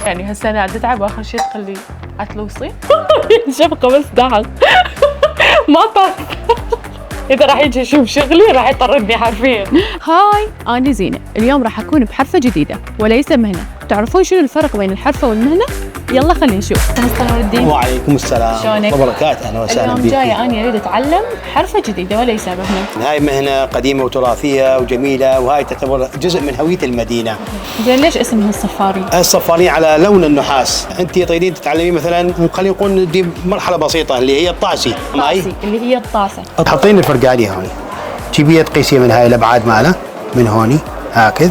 يعني هسه انا قاعده اتعب واخر شيء تخلي اتلوصي. شفقه بس ضحك. ما طاف. اذا راح يجي يشوف شغلي راح يطردني حرفيا. هاي انا زينه، اليوم راح اكون بحرفه جديده وليس مهنه. تعرفون شنو الفرق بين الحرفه والمهنه؟ يلا خلينا نشوف. السلام عليكم. وعليكم السلام شلونك؟ وبركاته. اهلا وسهلا اليوم بك. جايه انا اريد اتعلم حرفه جديده وليس مهنه. هاي مهنه قديمه وتراثيه وجميله، وهاي تعتبر جزء من هويه المدينه. زين ليش اسمها الصفاري؟ الصفارين على لون النحاس. انت تريدين تتعلمين مثلا، خلينا نقول دي مرحله بسيطه اللي هي الطاسي. الطاسي اللي هي الطاسه. تحطين الفرقاني هوني، تجيبيه تقيسيه من هاي الابعاد ماله، من هوني هاكذ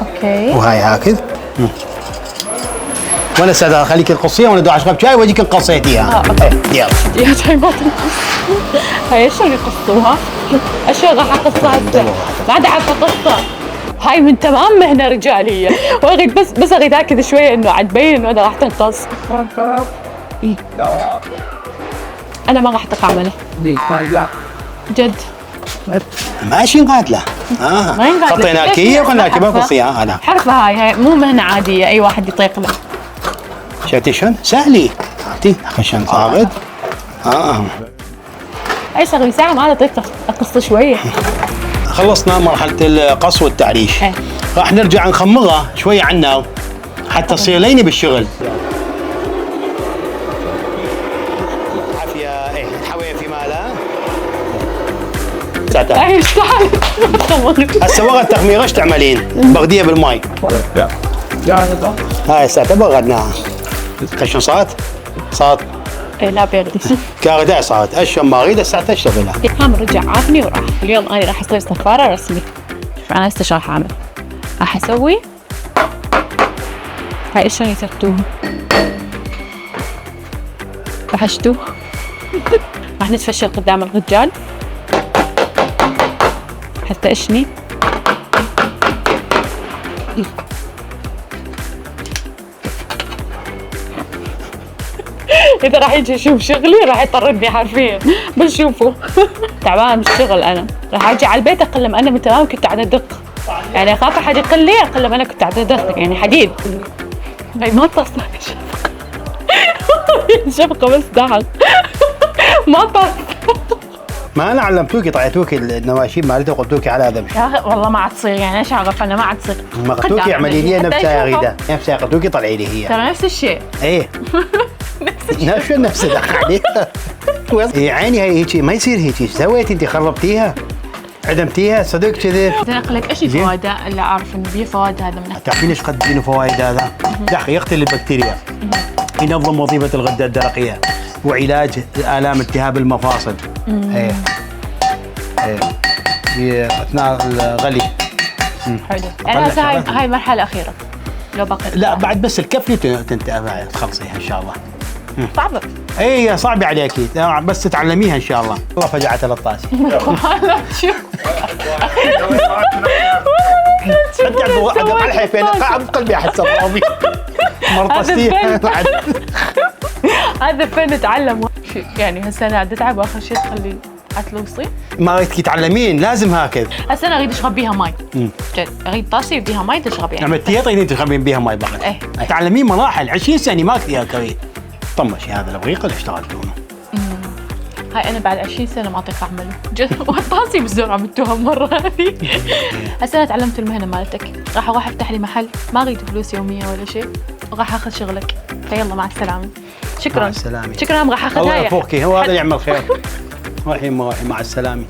اوكي. وهاي هاكذ. وانا استاذ خليك تقصيها وانا ادور اشرب شاي واجيك قصيتيها. اوكي. يلا. يا جاي ما تنقص. هاي شلون يقصوها؟ اشلون راح اقصها هسه؟ ما عاد اعرف اقصها. هاي من تمام مهنه رجاليه، واغيد بس اغيد اكد شويه انه عاد تبين انه انا راح تنقص. انا ما راح اتقابله. جد. ماشي نقاتله. ما ينقال. حطينا كيه وقلنا لك ما تقصيها. انا حرفه هاي مو مهنه عاديه اي واحد يطيق له. شفتي شلون؟ سهلي. شفتي خشن صاغد. اي شغله ساعه ما اطيق اقص شويه. خلصنا مرحله القص والتعريش. إيه. راح نرجع نخمرها شويه على النار حتى تصير لينه بالشغل. عافيه. ايه الحوايه في مالها. اي اشتعل. هسه وقت التخميره ايش تعملين؟ بغديها بالماء. هاي الساعه بغدناها. خشن صارت اي لا بيغلي. كاغداء صارت اشم ما اريد الساعه تشتغلها. هم رجع عافني وراح. اليوم انا راح اصير صفاره رسمي. شوف انا هسه شو راح اعمل. راح اسوي هاي شلون يسكتوها. راح اشتوه. راح نتفشل قدام الرجال حتى اشني. إذا راح يجي يشوف شغلي راح يطردني حرفيا. بنشوفه. تعبان بالشغل أنا. راح أجي على البيت أقلم أنا من تمام كنت قاعدة أدق. يعني أخاف أحد يقل لي أقلم أنا كنت قاعدة أدق يعني حديد. هاي ما تصل شفقة. شفقة بس ضحك. ما تصل. ما انا علمتوكي طلعتوكي النواشيب مالته وقلتوكي على هذا. يا والله ما عاد تصير يعني ايش اعرف انا ما عاد تصير. ما قلتوكي اعملي لي نفسها اريدها، نفسها قلتوكي طلعي لي هي. ترى نفس الشيء. ايه نفس دخلي. يا عيني هي هيك ما يصير هيك. ايش سويتي انت؟ خربتيها عدمتيها صدق كذب. زين اقول لك ايش فوائده اللي اعرف انه بيه فوائد هذا منه. تعرفين ايش قد له فوائد هذا؟ يا اخي يقتل البكتيريا، ينظم وظيفه الغده الدرقيه، وعلاج الام التهاب المفاصل. ايه في اثناء الغلي. حلو. يعني هسه هاي مرحله اخيره لو باقي. لا بعد بس الكفلي تنتهي تخلصيها ان شاء الله. صعبه. اي صعبه عليكي بس تتعلميها ان شاء الله. والله فجعه 13. شوف. عدم على الحيفين قلبي احس فاضي. مرطستيها. هذا فين نتعلم. يعني هسه انا قاعده اتعب واخر شيء تخلي اتلوصي. ما اريدك تعلمين لازم هكذا. هسه انا اريد اشرب بيها ماي. جد اريد طاسه بيها ماي تشرب يعني. عملتيها تريدين تخبين بيها ماي بعد. ايه. تعلمين مراحل 20 سنه ما فيها كريت. طمشي هذا الابغيق اللي اشتغلتونه. هاي انا بعد 20 سنه ما اطيق اعمله. جد والطاسي بالزور عملتوها مره هذه. هسه انا تعلمت المهنه مالتك. راح اروح افتح لي محل، ما اريد فلوس يوميه ولا شيء، وراح اخذ شغلك. فيلا مع السلامه. شكرا. مع السلامه. شكرا راح اخذها. الله يفوقك، هو هذا اللي يعمل خير. روحي مع السلامه.